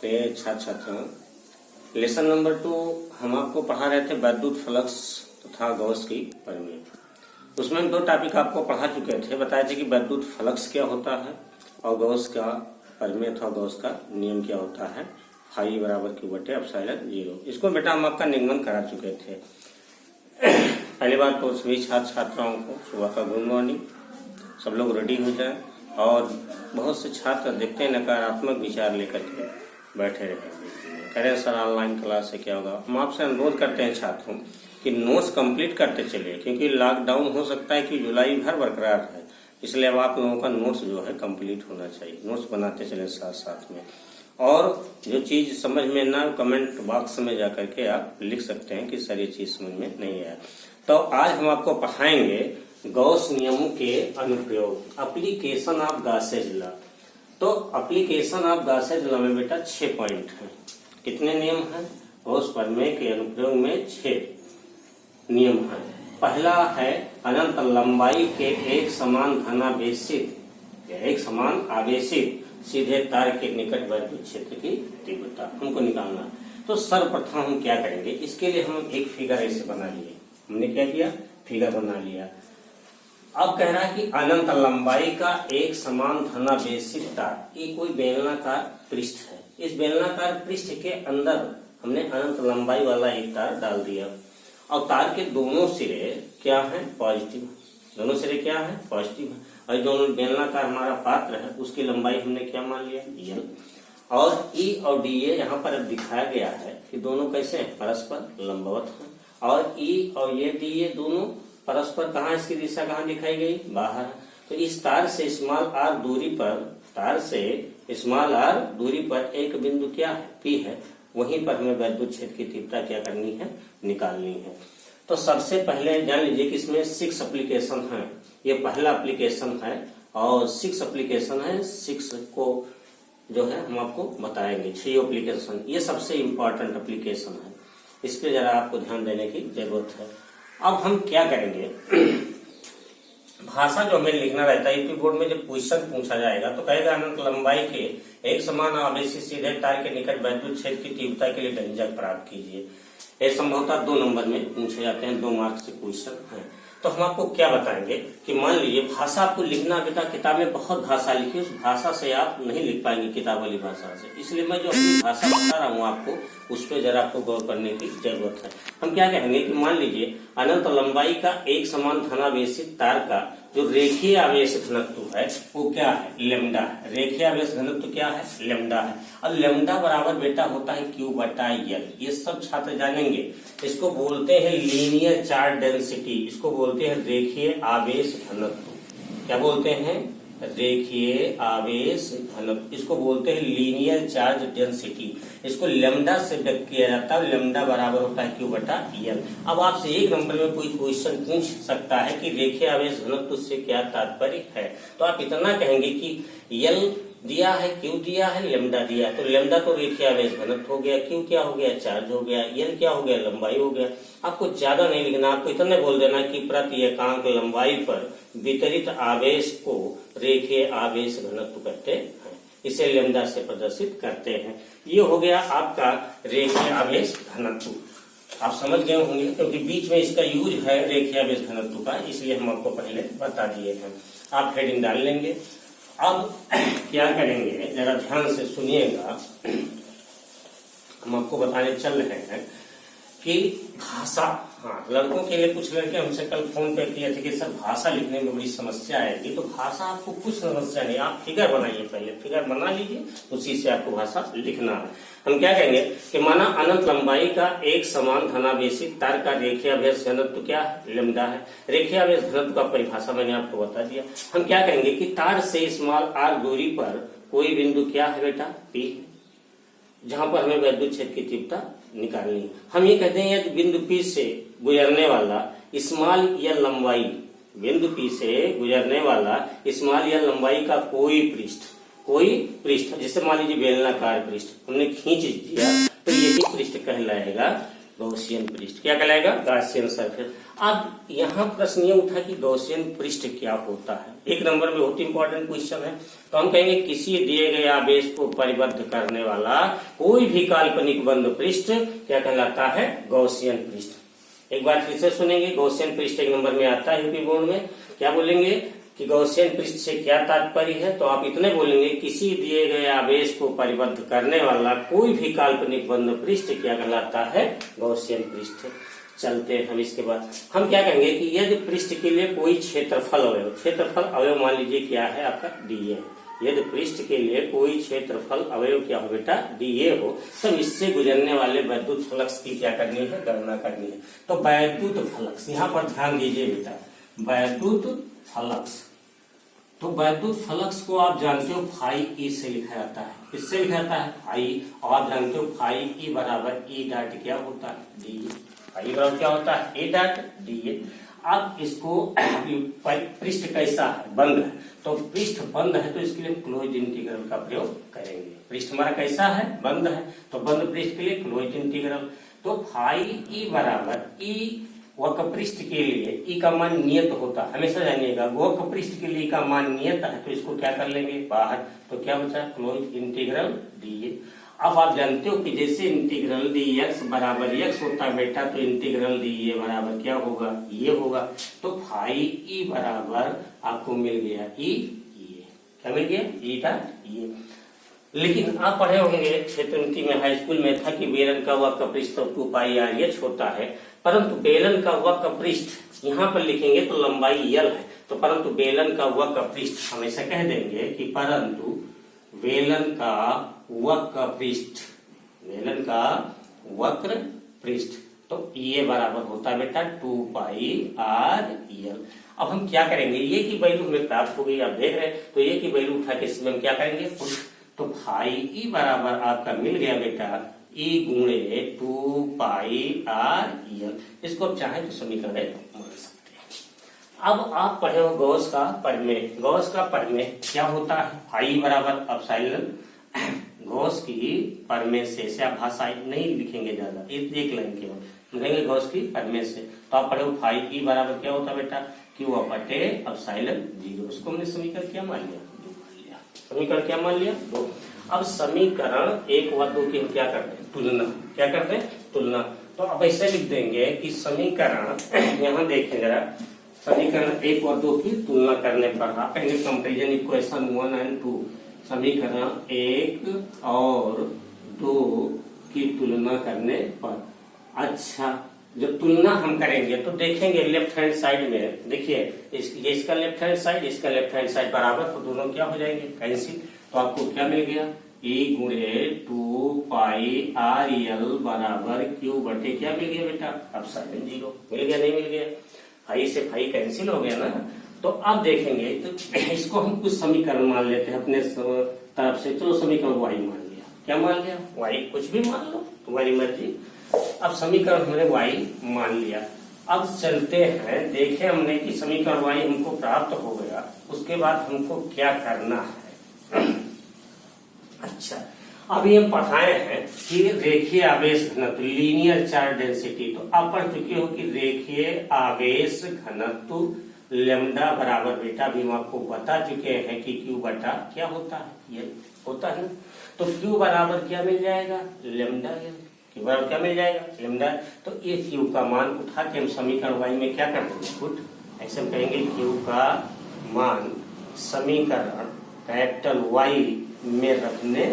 प्रिय छात्र छात्राओं, लेसन नंबर 2 हम आपको पढ़ा रहे थे वैद्युत फ्लक्स तथा गॉस की परिमेय। उसमें 2 टॉपिक आपको पढ़ा चुके थे, बताए थे कि वैद्युत फ्लक्स क्या होता है और गॉस का परिमेय अथवा गॉस का नियम क्या होता है, फाई बराबर क्यू बटे एप्सिलॉन 0। इसको बेटा हम आपका निगमन करा चुके थे। पहली बात तो सभी छात्र छात्राओं को सुबह का गुड मॉर्निंग। सब लोग रेडी हो जाए और बहुत से छात्र देखते हैं नकारात्मक विचार लेकर के बैठे रहे, कह रहे हैं सर ऑनलाइन क्लास से क्या होगा। हम आपसे अनुरोध करते हैं छात्रों कि नोट्स कंप्लीट करते चलिए, क्योंकि लॉकडाउन हो सकता है कि जुलाई भर बरकरार है, इसलिए अब आप लोगों का नोट्स जो है कंप्लीट होना चाहिए। नोट्स बनाते चले साथ साथ में, और जो चीज समझ में ना कमेंट बॉक्स में जाकर के आप लिख सकते हैं कि सर ये चीज समझ में नहीं आया। तो आज हम आपको पढ़ाएंगे गॉस नियमों के अनुप्रयोग, एप्लीकेशन ऑफ गॉसेज लॉ। तो एप्लीकेशन ऑफ गॉसेज लॉ में बेटा 6 पॉइंट हैं। कितने नियम हैं? गॉस प्रमेय के अनुप्रयोग में 6 नियम हैं। पहला है अनंत लंबाई के एक समान धनावेशित या एक समान आवेशित सीधे तार के निकट वैद्युत क्षेत्र की तीव्रता हमको निकालना है। तो सर्वप्रथम हम क्या करेंगे, इसके लिए हम एक फिगर ऐसे बना लिए। हमने क्या किया? फिगर बना लिया। अब कह रहा है कि अनंत लंबाई का एक समान धनावेशित तार, ये कोई बेलनाकार पृष्ठ है। इस बेलनाकार पृष्ठ के अंदर हमने अनंत लंबाई वाला एक तार डाल दिया और तार के दोनों सिरे क्या है? पॉजिटिव। दोनों सिरे क्या है? पॉजिटिव है। और दोनों बेलनाकार हमारा पात्र है, उसकी लंबाई हमने क्या मान लिया? एल। और ई और डी ए यहाँ पर दिखाया गया है कि दोनों कैसे हैं? परस्पर लंबवत हैं। और ई और ये डी ए दोनों परस्पर कहाँ, इसकी दिशा कहाँ दिखाई गई? बाहर। तो इस तार से स्मॉल आर दूरी पर, तार से स्मॉल आर दूरी पर एक बिंदु क्या है? पी है। वहीं पर हमें वैद्युत क्षेत्र की तीव्रता क्या करनी है? निकालनी है। तो सबसे पहले जान लीजिए कि इसमें 6 एप्लीकेशन है। ये पहला एप्लीकेशन है और 6 एप्लीकेशन है। 6 को जो है हम आपको बताएंगे। 6 एप्लीकेशन, ये सबसे इम्पोर्टेंट एप्लीकेशन है, इस पे जरा आपको ध्यान देने की जरूरत है। अब हम क्या करेंगे, भाषा जो हमें लिखना रहता है, यूपी बोर्ड में जब क्वेश्चन पूछा जाएगा तो कहेगा अनंत लंबाई के एक समान आवेशित सीधे तार के निकट वैद्युत क्षेत्र की तीव्रता के लिए व्यंजक प्राप्त कीजिए। ये संभवतः 2 नंबर में पूछे जाते हैं, 2 मार्क्स के क्वेश्चन है। तो हम आपको क्या बताएंगे कि मान लीजिए भाषा आपको लिखना बेटा, किताब में बहुत भाषा लिखी, उस भाषा से आप नहीं लिख पाएंगे किताब वाली भाषा से, इसलिए मैं जो अपनी भाषा बता रहा हूँ आपको, उस पर जरा आपको गौर करने की जरूरत है। हम क्या कहेंगे कि मान लीजिए अनंत लंबाई का एक समान धनावेशित तार का जो रेखीय आवेश घनत्व है वो क्या है? लेमडा है। रेखीय आवेश घनत्व क्या है? लेमडा है। और लेमडा बराबर बेटा होता है क्यू बटा एल। ये सब छात्र जानेंगे। इसको बोलते हैं लीनियर चार्ज डेंसिटी, इसको बोलते हैं रेखीय आवेश घनत्व। क्या बोलते हैं? रेखीय आवेश घनत्व। इसको बोलते हैं लीनियर चार्ज डेंसिटी। इसको लेमडा से व्यक्त किया जाता है। लेमडा बराबर होता है क्यू बटा एल। अब आपसे 1 नंबर में कोई क्वेश्चन पूछ सकता है कि रेखीय आवेश घनत्व से क्या तात्पर्य है, तो आप इतना कहेंगे कि एल दिया है, क्यू दिया है, लेमडा दिया है। तो लेमडा तो रेखीय आवेश घनत्व हो गया, क्यू क्या हो गया? चार्ज हो गया, एल क्या हो गया? लंबाई हो गया। आपको ज्यादा नहीं लिखना, आपको इतने बोल देना कि प्रति एकांक लंबाई पर वितरित आवेश को रेखीय आवेश घनत्व कहते हैं, इसे लेमडा से प्रदर्शित करते हैं। ये हो गया आपका रेखीय आवेश घनत्व। आप समझ गए होंगे, क्योंकि बीच में इसका यूज है रेखीय आवेश घनत्व का, इसलिए हम आपको पहले बता दिए हैं। आप हेडिंग डाल लेंगे। अब क्या करेंगे, जरा ध्यान से सुनिएगा। हम आपको बताने चल रहे हैं कि भाषा, हाँ, लड़कों के लिए कुछ लड़के हमसे कल फोन पे किए थे कि सर भाषा लिखने में बड़ी समस्या आएगी। तो भाषा आपको कुछ समस्या नहीं, आप फिगर बनाइए, पहले फिगर बना लीजिए, उसी से आपको भाषा लिखना है। हम क्या कहेंगे कि माना अनंत लंबाई का एक समान धनावेशित तार का रेखीय आवेश घनत्व क्या है? लेमडा है। रेखीय आवेश घनत्व का परिभाषा मैंने आपको बता दिया। हम क्या कहेंगे कि तार से स्मॉल आर दूरी पर कोई बिंदु क्या है बेटा? पी, जहां पर हमें वैद्युत क्षेत्र की तीव्रता निकालनी है। हम ये कहते हैं यदि बिंदु पी से गुजरने वाला स्मॉल या लंबाई, बिंदु पी से गुजरने वाला स्मॉल या लंबाई का कोई पृष्ठ, जैसे मान लीजिए बेलनाकार पृष्ठ हमने खींच दिया, तो यही पृष्ठ कहलाएगा गॉसियन पृष्ठ। क्या कहलाएगा? Gaussian surface. अब यहाँ प्रश्न ये उठा कि गॉसियन पृष्ठ क्या होता है। एक नंबर में बहुत इंपॉर्टेंट क्वेश्चन है। तो हम कहेंगे किसी दिए गए आवेश को परिबद्ध करने वाला कोई भी काल्पनिक बंद पृष्ठ क्या कहलाता है? गॉसियन पृष्ठ। एक बार फिर से सुनेंगे। गॉसियन पृष्ठ एक नंबर में आता है यूपी बोर्ड में। क्या बोलेंगे कि गॉसियन पृष्ठ से क्या तात्पर्य है? तो आप इतने बोलेंगे किसी दिए गए आवेश को परिबद्ध करने वाला कोई भी काल्पनिक बंद पृष्ठ क्या कहलाता है? गॉसियन पृष्ठ। चलते हैं हम इसके बाद। हम क्या कहेंगे कि यदि पृष्ठ के लिए कोई क्षेत्रफल अवयव मान लीजिए क्या है आपका? डीए। यदि पृष्ठ के लिए कोई क्षेत्रफल अवयव क्या हो बेटा? डीए हो, तब इससे गुजरने वाले वैद्युत फ्लक्स की क्या करनी है? गणना करनी है। तो वैद्युत फ्लक्स, यहाँ पर ध्यान दीजिए बेटा, वैद्युत फ्लक्स। तो वैद्युत फ्लक्स को आप जानते हो फाई ई से लिखा जाता है। किससे लिखा जाता है? फाई। और आप जानते हो फाई ई बराबर ई डॉट क्या होता है? डी। फाई बराबर क्या होता है? ए डॉट डी। अब इसको पृष्ठ कैसा है? बंद है। तो पृष्ठ बंद है तो इसके लिए क्लोज इंटीग्रल का प्रयोग करेंगे। पृष्ठ हमारा कैसा है? बंद है। तो बंद पृष्ठ के लिए क्लोज इंटीग्रल। तो फाई ई बराबर ई वक्र पृष्ठ के लिए ई का मान नियत होता है, हमेशा जानिएगा। वक्र पृष्ठ के लिए का मान नियत है तो इसको क्या कर लेंगे? बाहर। तो क्या बचा? Close integral D. अब आप जानते हो कि जैसे इंटीग्रल डी एक्स बराबर एक्स होता है बेटा, तो इंटीग्रल डी ए बराबर क्या होगा? ये होगा। तो फाई ई बराबर आपको मिल गया ई। क्या मिल गया? ई का ये। लेकिन आप पढ़े होंगे क्षेत्रमिति में, हाई स्कूल में था कि बेलन का वक्र पृष्ठ तो 2 पाई आर एच होता है, परंतु बेलन का वक्र पृष्ठ यहाँ पर लिखेंगे तो लंबाई यल है। तो परंतु बेलन का वक्र पृष्ठ हमेशा कह देंगे कि परंतु बेलन का वक्र पृष्ठ, बेलन का वक्र पृष्ठ तो ये बराबर होता है बेटा 2 पाई आर यल। अब हम क्या करेंगे? ये की वैल्यू हमें प्राप्त हो गई, आप देख रहे हैं। तो ये की वैल्यू उठा के इसमें हम क्या करेंगे? तो फाई ई बराबर आपका मिल गया बेटा ई गुणे 2 पाई आर यल। इसको आप चाहे तो समीकरण मान सकते हैं। अब आप पढ़े हो गॉस का परिमेय। गॉस का परिमेय क्या होता है? फाई बराबर एप्सिलॉन। गॉस की परिमेय से आप भाषा नहीं लिखेंगे ज्यादा, एक लाइन केवल लिखेंगे गॉस की परिमेय से। तो आप पढ़े हो फाई ई बराबर क्या होता है बेटा? क्यू अपटे एप्सिलॉन 0। उसको हमने समीकरण क्या मान लिया? समीकरण क्या मान लिया? 2। अब समीकरण 1 व 2 की हम क्या करते हैं? तुलना। क्या करते हैं? तुलना। तो अब ऐसे लिख देंगे कि समीकरण यहाँ देखें जरा, समीकरण 1 व 2 की तुलना करने पर आप कहेंगे कंपेरिजन इक्वेशन 1 एंड 2। समीकरण 1 और 2 की तुलना करने पर। अच्छा, जब तुलना हम करेंगे तो देखेंगे लेफ्ट हैंड साइड में, देखिए इसका लेफ्ट हैंड साइड, इसका लेफ्ट हैंड साइड बराबर, तो दोनों क्या हो जाएंगे? कैंसिल। तो आपको क्या मिल गया? ई गुणे 2 पाई आर यल बराबर क्यू बटे क्या मिल गया बेटा? एप्सिलॉन 0। मिल गया? नहीं मिल गया? फाई से फाई कैंसिल हो गया ना। तो अब देखेंगे तो इसको हम कुछ समीकरण मान लेते हैं अपने तरफ से। चलो समीकरण वाई मान लिया। क्या मान लिया? वाई। कुछ भी मान लो, तुम्हारी मर्जी। अब समीकरण हमने y मान लिया। अब चलते हैं, देखें हमने कि समीकरण y हमको प्राप्त हो गया, उसके बाद हमको क्या करना है? अच्छा, अभी हम पढ़ाए हैं कि रेखीय आवेश घनत्व, लीनियर चार्ज डेंसिटी। तो आप पढ़ चुके हो कि रेखीय आवेश घनत्व लेमडा बराबर बेटा, अभी हम आपको बता चुके हैं कि क्यू बटा क्या होता है? ये होता है। तो क्यू बराबर क्या मिल जाएगा? Lambda L. क्यू बराबर क्या मिल जाएगा? लेमडा। तो ये क्यू का मान उठा के हम समीकरण वाई में क्या कर देंगे? पुट। ऐसे हम कहेंगे क्यू का मान समीकरण कैपिटल वाई में रखने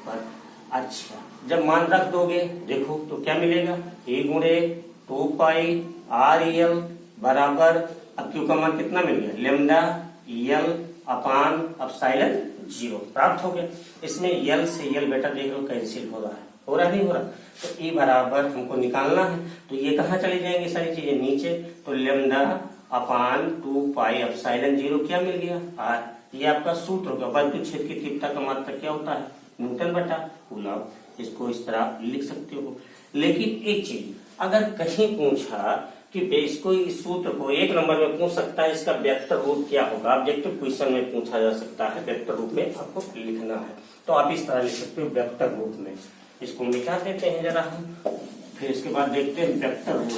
पर। अच्छा, जब मान रख दोगे देखो तो क्या मिलेगा? ए गुणे 2 पाई आर यल बराबर, अब क्यू का मान कितना मिल गया? लेमडा यल अपान एप्सिलॉन 0 प्राप्त हो गया। इसमें यल से यल बेटा देख लो कैंसिल हो रहा है, हो रहा नहीं हो रहा? तो ई बराबर हमको निकालना है, तो ये कहाँ चली जाएंगी सारी चीजें? नीचे। तो लेमडा अपान 2 पाई एप्सिलॉन 0 क्या मिल गया? आर। ये आपका सूत्र होगा। वैद्युत क्षेत्र की तीव्रता का मात्रक क्या होता है? न्यूटन बटा कूलम। इसको इस तरह लिख सकते हो। लेकिन एक चीज, अगर कहीं पूछा कि इसको इस सूत्र को 1 नंबर में पूछ सकता है, इसका वेक्टर रूप क्या होगा? ऑब्जेक्टिव क्वेश्चन में पूछा जा सकता है, वेक्टर रूप में आपको लिखना है। तो आप इस तरह लिख सकते हो वेक्टर रूप में। इसको मिटा देते हैं जरा हम, फिर इसके बाद देखते हैं वेक्टर रूप।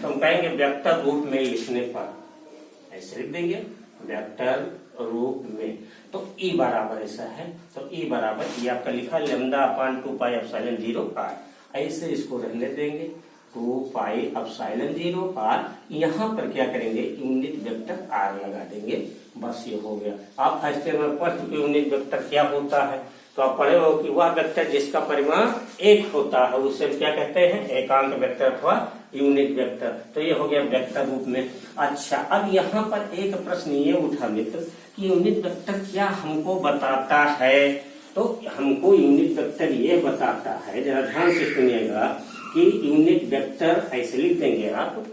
तो हम कहेंगे वेक्टर रूप में लिखने पर ऐसे लिख देंगे वेक्टर रूप में। तो ई बराबर ऐसा है, तो ई बराबर ये आपका लिखा lambda upon 2 pi epsilon 0 R, ऐसे इसको रहने देंगे 2 पाई एप्सिलॉन 0 आर। यहाँ पर क्या करेंगे यूनिट वेक्टर आर लगा देंगे, बस ये हो गया। आप फर्स्ट ईयर में पढ़ चुके यूनिट वेक्टर क्या होता है, तो आप पढ़े हो कि वह वेक्टर जिसका परिमाण 1 होता है उसे हम क्या कहते हैं एकांक वेक्टर अथवा यूनिट वेक्टर। तो ये हो गया वेक्टर रूप में। अच्छा, अब यहाँ पर एक प्रश्न ये उठा मित्र कि यूनिट वेक्टर क्या हमको बताता है। तो हमको यूनिट वेक्टर ये बताता है, जरा ध्यान से सुनिएगा कि यूनिट वेक्टर ऐसे लिख देंगे आप,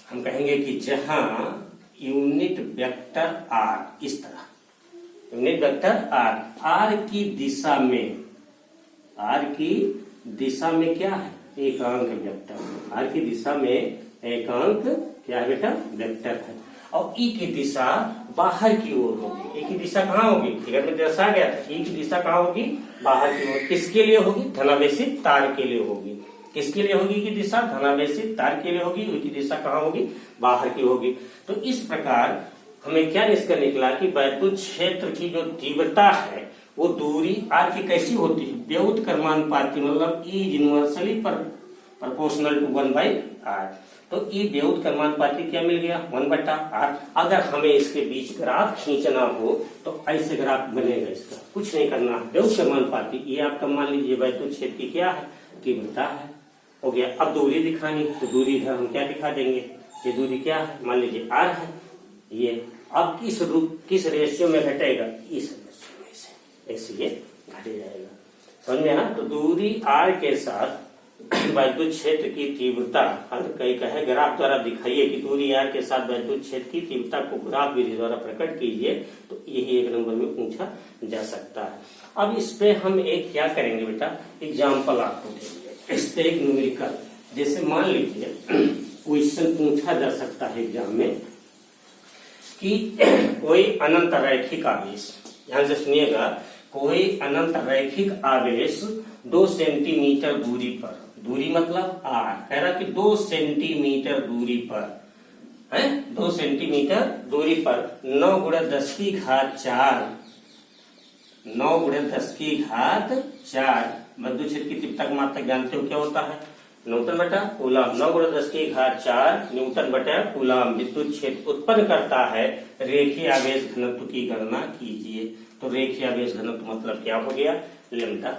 हम कहेंगे कि जहां यूनिट वेक्टर आर, इस तरह यूनिट वेक्टर आर, आर की दिशा में, आर की दिशा में क्या है एकांक वेक्टर, आर की दिशा में एकांक क्या है बेटा वेक्टर है। और ई की दिशा बाहर की ओर होगी। ई की दिशा कहाँ होगी, फिगर में दर्शा गया था, ई की दिशा कहाँ होगी बाहर की ओर। किसके लिए होगी धनावेशित तार के लिए होगी। किसके लिए होगी की दिशा धनावेशित तार के लिए होगी, ई की दिशा कहाँ होगी बाहर की होगी। तो इस प्रकार हमें क्या निष्कर्ष निकला कि वैद्युत क्षेत्र की जो तीव्रता है वो दूरी आर की कैसी होती है व्युत्क्रमानुपाती क्रमानुपाती, मतलब ई इनवर्सली प्रोपोर्शनल टू 1/r। तो ई व्युत्क्रमानुपाती क्रमानुपाती क्या मिल गया 1/r। अगर हमें इसके बीच ग्राफ खींचना हो तो ऐसे ग्राफ बनेगा, इसका कुछ नहीं करना, व्युत्क्रमानुपाती क्रमानुपाती। ये आपका मान लीजिए वैद्युत क्षेत्र की क्या है तीव्रता है, हो गया। अब दूरी दिखानी, तो दूरी इधर हम क्या दिखा देंगे, ये दूरी क्या है मान लीजिए r है ये। अब किस रेशियो में घटेगा, इस रेशियो में से ऐसे ये घट जाएगा, समझ में आना। तो दूरी r के साथ वैद्युत क्षेत्र की तीव्रता, अगर कहीं कहे ग्राफ द्वारा दिखाइए कि दूरी r के साथ वैद्युत क्षेत्र की तीव्रता को ग्राफ विधि द्वारा प्रकट कीजिए, तो यही एक नंबर में पूछा जा सकता है। अब इस पे हम एक क्या करेंगे बेटा एग्जाम्पल आपको देंगे, इस पे एक न्यूमेरिकल, जैसे मान लीजिए क्वेश्चन पूछा जा सकता है एग्जाम में कि कोई अनंत रैखिक आवेश, ध्यान से सुनिएगा, कोई अनंत रैखिक आवेश 2 सेंटीमीटर दूरी पर, दूरी मतलब r, कह रहा कि 2 सेंटीमीटर दूरी पर है, 2 सेंटीमीटर दूरी पर 9 × 10 की घात 4, 9 × 10 की घात 4 वैद्युत क्षेत्र की तीव्रता का मात्रक जानते हो क्या होता है न्यूटन बटा कूलम। 9 × 10 की घात 4 न्यूटन बटा कूलम विद्युत क्षेत्र उत्पन्न करता है। रेखीय आवेश घनत्व की गणना कीजिए। तो रेखीय आवेश घनत्व मतलब क्या हो गया लैम्डा।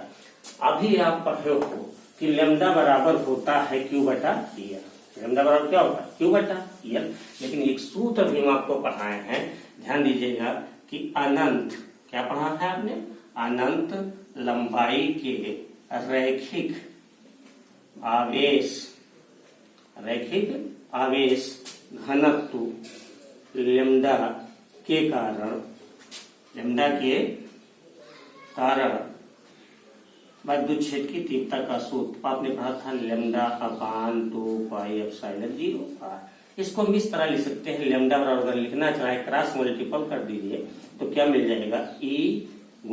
अभी आप पढ़े हो कि लैम्डा बराबर होता है क्यू बटा एल। लैम्डा बराबर क्या होता है क्यू बटा एल। लेकिन एक सूत्र भी हम आपको पढ़ाए हैं, ध्यान दीजिएगा कि अनंत, क्या पढ़ा है आपने, अनंत लंबाई के रैखिक आवेश घनत्व लैम्डा के कारण वैद्युत क्षेत्र की तीव्रता का सूत्र आपने पढ़ा था lambda upon 2 pi epsilon 0 r। इसको हम इस तरह लिख सकते हैं, लैम्डा बराबर अगर लिखना चाहे क्रॉस मल्टीपल कर दीजिए तो क्या मिल जाएगा e ×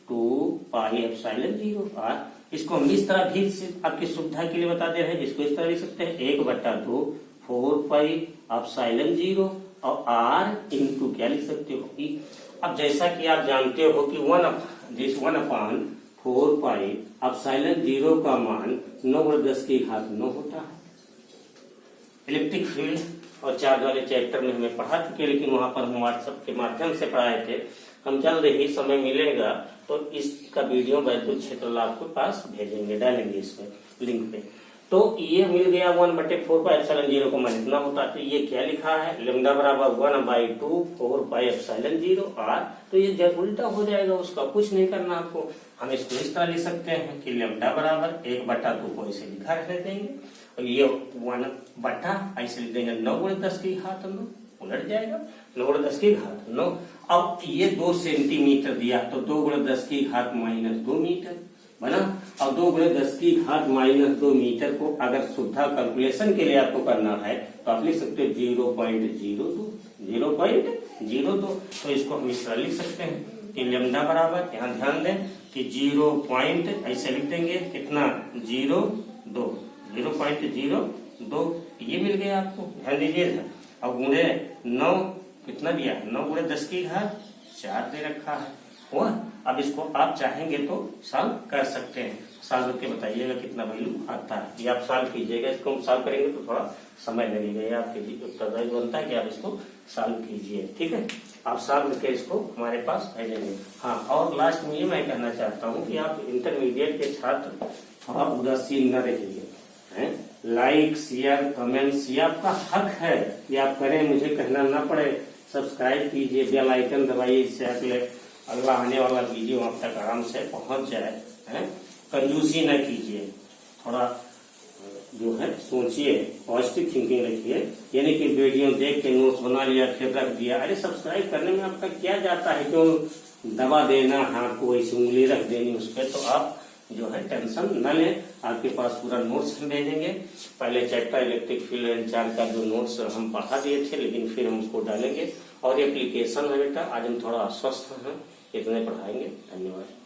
2 पाई एप्सिलॉन 0 r। इसको हम इस तरह भी आपकी सुविधा के लिए बता दे रहे हैं, जिसको इस तरह लिख सकते हैं 1/2 4 पाई एप्सिलॉन 0 और r इंटू क्या लिख सकते हो e। अब जैसा कि आप जानते हो कि 1/4 पाई एप्सिलॉन 0 का मान 9 × 10 की घात 9 होता है। इलेक्ट्रिक फील्ड और चार्ज वाले चैप्टर में हमें पढ़ा चुके, लेकिन वहां पर हम व्हाट्सएप के माध्यम से पढ़ाए थे। हम जल्द ही समय मिलेगा तो इसका वीडियो वैद्युत क्षेत्र आपके पास भेजेंगे, डालेंगे इसमें लिंक पे। तो ये मिल गया 1/4 पाई एप्सिलॉन 0 को मान इतना होता है। तो ये क्या लिखा है लैम्डा बराबर 1/2 4 पाई एप्सिलॉन 0 r। तो ये जब उल्टा हो जाएगा उसका कुछ नहीं करना आपको, हम इसको इस तरह लिख सकते हैं कि लैम्डा बराबर 1/2 को ऐसे लिखा रहने देंगे और ये 1 ऐसे लिख देंगे 9 × 10 की घात 9, उलट जाएगा 9 × 10 की घात 9। अब ये 2 सेंटीमीटर दिया तो 2 × 10 की घात -2 मीटर बना। अब 2 × 10 की घात -2 मीटर को अगर सुविधा कैलकुलेशन के लिए आपको करना है तो आप लिख सकते हो 0.02। तो इसको हम इस तरह लिख सकते हैं कि लैम्डा बराबर, यहाँ ध्यान दें कि 0 पॉइंट ऐसे लिख देंगे कितना 0.2 0.02 ये मिल गया आपको। ध्यान दीजिए। अब गुणे 9 कितना दिया, 9 गुणे 10 की घात 4 दे रखा है। हुआ। अब इसको आप चाहेंगे तो सॉल्व कर सकते हैं। सॉल्व करके बताइएगा कितना वैल्यू आता है। ये आप सॉल्व कीजिएगा। इसको हम सॉल्व करेंगे तो थोड़ा समय लगेगा। ये आपके उत्तरदायी बनता है कि आप इसको सॉल्व कीजिए। ठीक है, आप सॉल्व करके इसको हमारे पास भेजेंगे। हाँ, और लास्ट में ये मैं कहना चाहता हूँ कि आप इंटरमीडिएट के छात्र थोड़ा उदासीन न रहिए। लाइक शेयर कमेंट्स ये आपका हक है, ये आप करें, मुझे कहना ना पड़े। सब्सक्राइब कीजिए, बेल आइकन दबाइए, इससे अगले अगला आने वाला वीडियो आप तक आराम से पहुंच जाए। कंजूसी न कीजिए, थोड़ा जो है सोचिए, पॉजिटिव थिंकिंग रखिए। यानी कि वीडियो देख के नोट्स बना लिया फिर रख दिया। अरे सब्सक्राइब करने में आपका क्या जाता है, क्यों दबा देना हाथ को, ऐसी उंगली रख देनी उस पर। तो आप जो है टेंशन न लें, आपके पास पूरा नोट्स हम भेजेंगे। पहले chapter electric field and charge का जो नोट्स हम पढ़ा दिए थे, लेकिन फिर हम उसको डालेंगे। और एप्लीकेशन है बेटा, आज हम थोड़ा अस्वस्थ हैं, इतने पढ़ाएंगे। धन्यवाद।